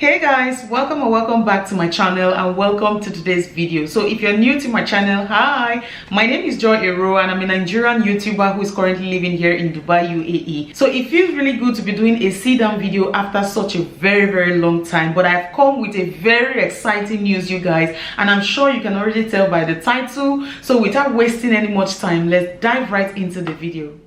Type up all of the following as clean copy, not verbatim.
Hey guys, welcome or welcome back to my channel and welcome to today's video. So if you're new to my channel, hi, my name is Joy Ero and I'm a Nigerian YouTuber who is currently living here in Dubai, UAE. So it feels really good to be doing a sit down video after such a very long time, but I've come with a very exciting news, you guys, and I'm sure you can already tell by the title. So without wasting any much time, let's dive right into the video.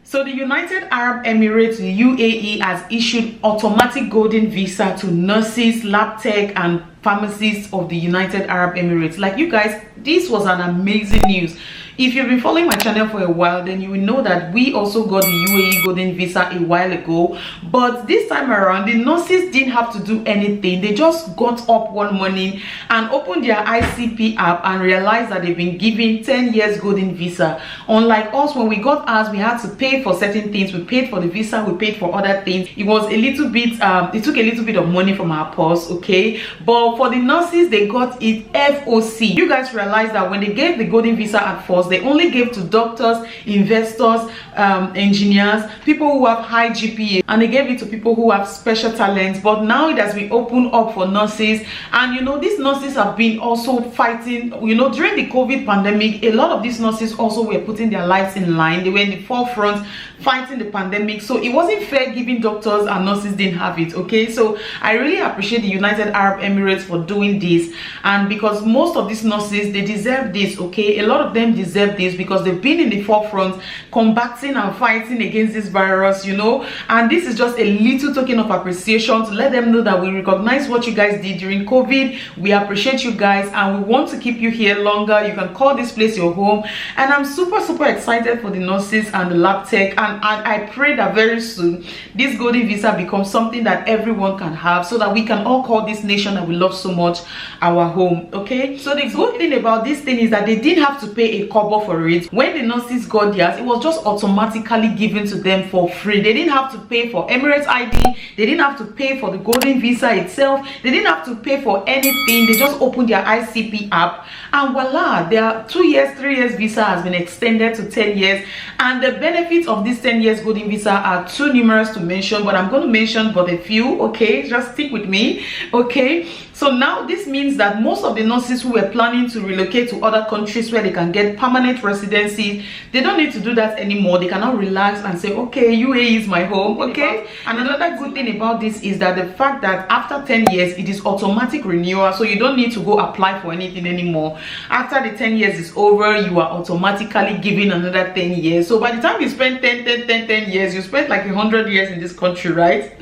So the United Arab Emirates, the UAE, has issued automatic golden visa to nurses, lab tech and pharmacists of the United Arab Emirates. Like, you guys, this was an amazing news. If you've been following my channel for a while, then you will know that we also got the UAE golden visa a while ago, but this time around the nurses didn't have to do anything. They just got up one morning and opened their ICP app and realized that they've been given 10 years golden visa. Unlike us, when we got ours, we had to pay for certain things. We paid for the visa, we paid for other things. It was a little bit it took a little bit of money from our purse, okay? But for the nurses, they got it FOC. You guys realize that when they gave the golden visa at first, they only gave to doctors, investors, engineers, people who have high GPA, and they gave it to people who have special talents. But now it has been opened up for nurses, and you know, these nurses have been also fighting. You know, during the COVID pandemic, a lot of these nurses also were putting their lives in line. They were in the forefront fighting the pandemic, so it wasn't fair giving doctors and nurses didn't have it, okay? So I really appreciate the United Arab Emirates for doing this, and because most of these nurses, they deserve this, okay? A lot of them deserve this because they've been in the forefront combating and fighting against this virus, you know, and this is just a little token of appreciation to let them know that we recognize what you guys did during COVID. We appreciate you guys and we want to keep you here longer. You can call this place your home, and I'm super excited for the nurses and the lab tech, and I pray that very soon this golden visa becomes something that everyone can have, so that we can all call this nation that we love so much our home, okay? So the good thing about this thing is that they didn't have to pay a kobo for it. When the nurses got theirs, it was just automatically given to them for free. They didn't have to pay for Emirates ID, they didn't have to pay for the golden visa itself, they didn't have to pay for anything. They just opened their ICP app and voila, their 2 years, 3 years visa has been extended to 10 years. And the benefits of this 10 years golden visa are too numerous to mention, but I'm going to mention but a few, okay? Just stick with me, okay? So now this means that most of the nurses who were planning to relocate to other countries where they can get permanent residency, they don't need to do that anymore. They can now relax and say, okay, UAE is my home, okay? And another good thing about this is that the fact that after 10 years, it is automatic renewal, so you don't need to go apply for anything anymore. After the 10 years is over, you are automatically given another 10 years. So by the time you spend 10 years, you spent like 100 years in this country, right?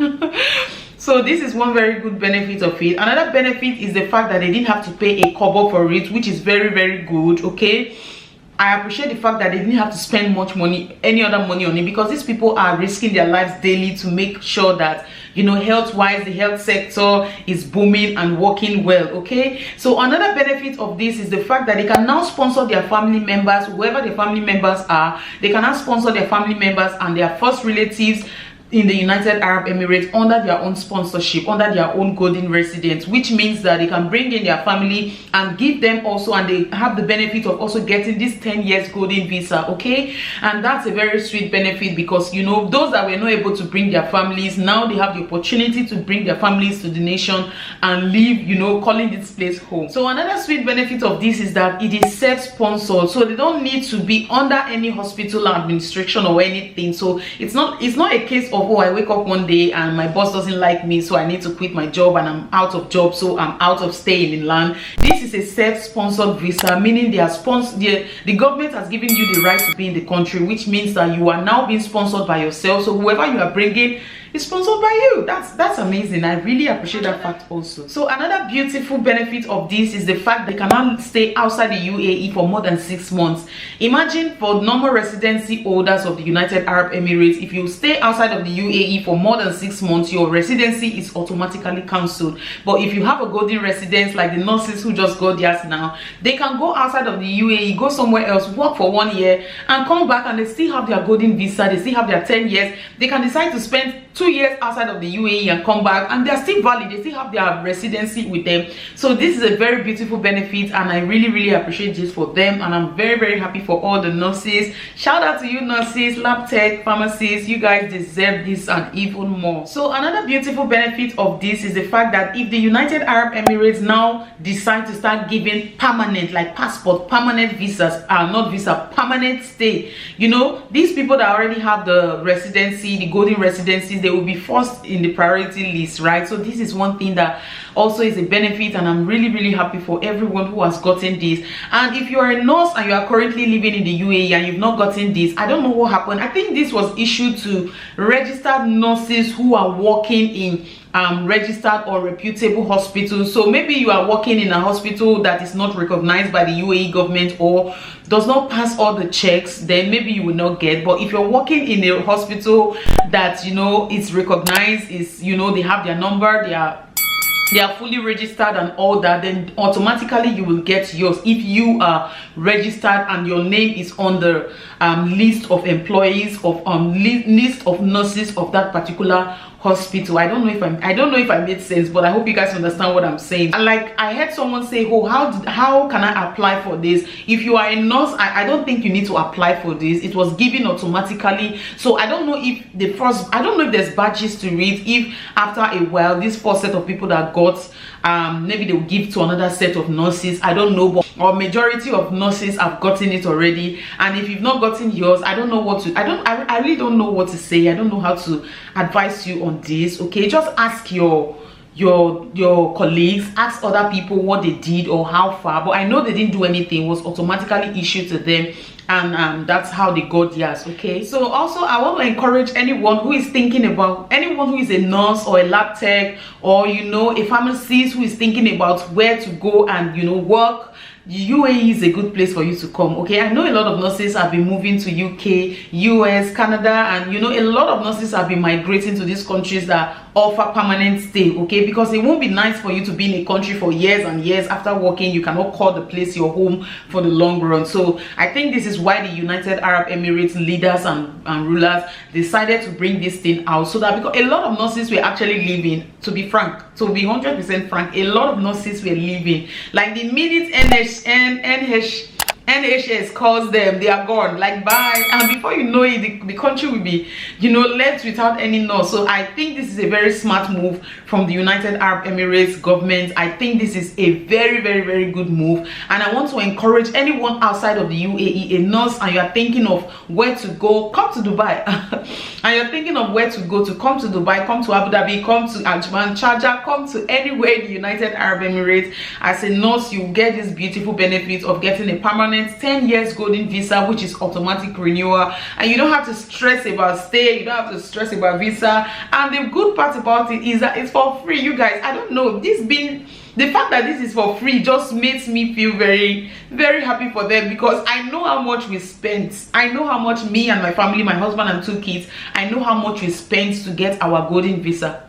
So this is one very good benefit of it. Another benefit is the fact that they didn't have to pay a kobo for it, which is very good, okay? I appreciate the fact that they didn't have to spend much money, any other money on it, because these people are risking their lives daily to make sure that, you know, health-wise, the health sector is booming and working well, okay? So another benefit of this is the fact that they can now sponsor their family members, whoever their family members are. They can now sponsor their family members and their first relatives in the United Arab Emirates under their own sponsorship, under their own golden residence, which means that they can bring in their family and give them also, and they have the benefit of also getting this 10 years golden visa, okay? And that's a very sweet benefit because, you know, those that were not able to bring their families, now they have the opportunity to bring their families to the nation and live, you know, calling this place home. So another sweet benefit of this is that it is self-sponsored, so they don't need to be under any hospital administration or anything. So it's not a case of, oh, I wake up one day and my boss doesn't like me, so I need to quit my job and I'm out of job, so I'm out of staying in land. This is a self-sponsored visa, meaning they are sponsored. The government has given you the right to be in the country, which means that you are now being sponsored by yourself. So whoever you are bringing is sponsored by you. That's amazing. I really appreciate that fact also. So another beautiful benefit of this is the fact they cannot stay outside the UAE for more than 6 months. Imagine for normal residency holders of the United Arab Emirates, if you stay outside of the UAE for more than 6 months, your residency is automatically cancelled. But if you have a golden residence like the nurses who just got theirs now, they can go outside of the UAE, go somewhere else, work for 1 year and come back, and they still have their golden visa, they still have their 10 years. They can decide to spend 2 2 years outside of the UAE and come back, and they're still valid. They still have their residency with them. So this is a very beautiful benefit, and I really appreciate this for them, and I'm very happy for all the nurses. Shout out to you nurses, lab tech, pharmacists. You guys deserve this and even more. So another beautiful benefit of this is the fact that if the United Arab Emirates now decide to start giving permanent, like passport, permanent visas, not visa, permanent stay, you know, these people that already have the residency, the golden residencies, they will be first in the priority list, right? So this is one thing that also is a benefit, and I'm really happy for everyone who has gotten this. And if you are a nurse and you are currently living in the UAE and you've not gotten this, I don't know what happened. I think this was issued to registered nurses who are working in registered or reputable hospitals. So maybe you are working in a hospital that is not recognized by the UAE government or does not pass all the checks, then maybe you will not get. But if you're working in a hospital that, you know, is recognized, is, you know, they have their number, they are fully registered and all that, then automatically you will get yours if you are registered and your name is on the list of employees of list of nurses of that particular hospital. I don't know if I made sense, but I hope you guys understand what I'm saying. And like I heard someone say, oh, how can I apply for this? If you are a nurse, I don't think you need to apply for this. It was given automatically. So I don't know if I don't know if there's badges to read, if after a while this first set of people that got maybe they will give to another set of nurses. I don't know, but or majority of nurses have gotten it already. And if you've not gotten yours, I don't know what to I really don't know what to say. I don't know how to advise you on this. Okay, just ask your colleagues, ask other people what they did or how far. But I know they didn't do anything. It was automatically issued to them, and that's how they got theirs. Okay, so also I want to encourage anyone who is thinking about, anyone who is a nurse or a lab tech, or you know, a pharmacist who is thinking about where to go and, you know, work. UAE is a good place for you to come. Okay, I know a lot of nurses have been moving to UK, US, Canada, and you know, a lot of nurses have been migrating to these countries that offer permanent stay. Okay, because it won't be nice for you to be in a country for years and years. After working, you cannot call the place your home for the long run. So I think this is why the United Arab Emirates leaders and rulers decided to bring this thing out, so that, because a lot of nurses were actually leaving, to be frank, to be 100% frank, a lot of nurses were leaving. Like the minute NHS calls them, they are gone, like bye, and before you know it, the country will be, you know, left without any nurse. So I think this is a very smart move from the United Arab Emirates government. I think this is a very good move, and I want to encourage anyone outside of the UAE, a nurse, and you are thinking of where to go, come to Dubai. And you're thinking of where to go, to come to Dubai, come to Abu Dhabi, come to Ajman, Sharjah, come to anywhere in the United Arab Emirates. As a nurse, you get this beautiful benefit of getting a permanent 10 years golden visa, which is automatic renewal, and you don't have to stress about stay, you don't have to stress about visa. And the good part about it is that it's for free. You guys, I don't know, the fact that this is for free just makes me feel very happy for them, because I know how much we spent. I know how much me and my family, my husband and 2 kids, I know how much we spent to get our golden visa,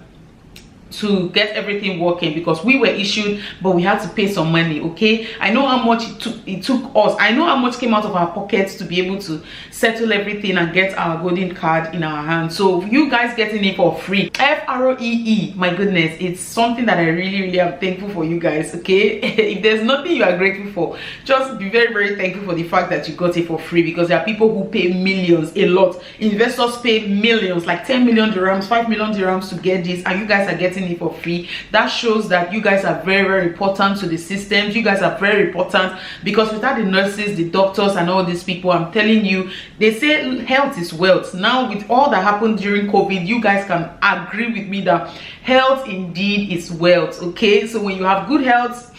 to get everything working, because we were issued but we had to pay some money. Okay, I know how much it took us. I know how much came out of our pockets to be able to settle everything and get our golden card in our hands. So you guys getting it for free, free, my goodness, it's something that I really am thankful for you guys. Okay, if there's nothing you are grateful for, just be very thankful for the fact that you got it for free, because there are people who pay millions, a lot. Investors pay millions, like 10 million dirhams, 5 million dirhams to get this, and you guys are getting it for free. That shows that you guys are very important to the systems. You guys are very important, because without the nurses, the doctors, and all these people, I'm telling you, they say health is wealth. Now with all that happened during COVID, you guys can agree with me that health indeed is wealth. Okay, so when you have good health,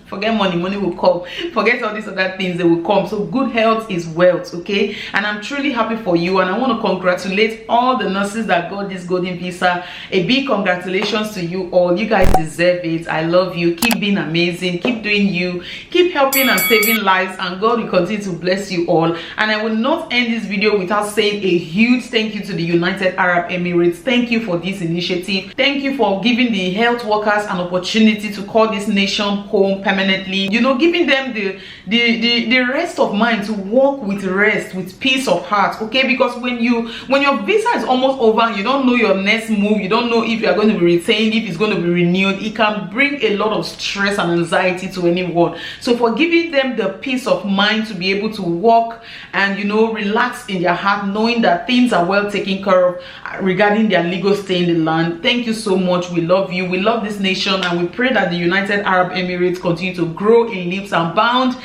forget money will come, forget all these other things, they will come. So good health is wealth. Okay, and I'm truly happy for you, and I want to congratulate all the nurses that got this golden visa. A big congratulations to you all. You guys deserve it. I love you. Keep being amazing, keep doing you, keep helping and saving lives, and God will continue to bless you all. And I will not end this video without saying a huge thank you to the United Arab Emirates. Thank you for this initiative. Thank you for giving the health workers an opportunity to call this nation home permanently. permanently, you know, giving them the rest of mind to walk with rest, with peace of heart. Okay, because when your visa is almost over, you don't know your next move, you don't know if you are going to be retained, if it's going to be renewed, it can bring a lot of stress and anxiety to anyone. So for giving them the peace of mind to be able to walk and, you know, relax in their heart, knowing that things are well taken care of regarding their legal stay in the land, thank you so much. We love you, we love this nation, and we pray that the United Arab Emirates continue to grow in leaps and bounds.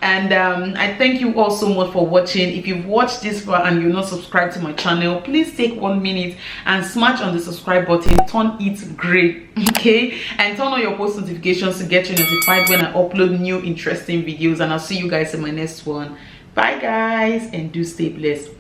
And I thank you all so much for watching. If you've watched this far and you're not subscribed to my channel, please take 1 minute and smash on the subscribe button, turn it gray, okay, and turn on your post notifications to get you notified when I upload new interesting videos. And I'll see you guys in my next one. Bye guys, and do stay blessed.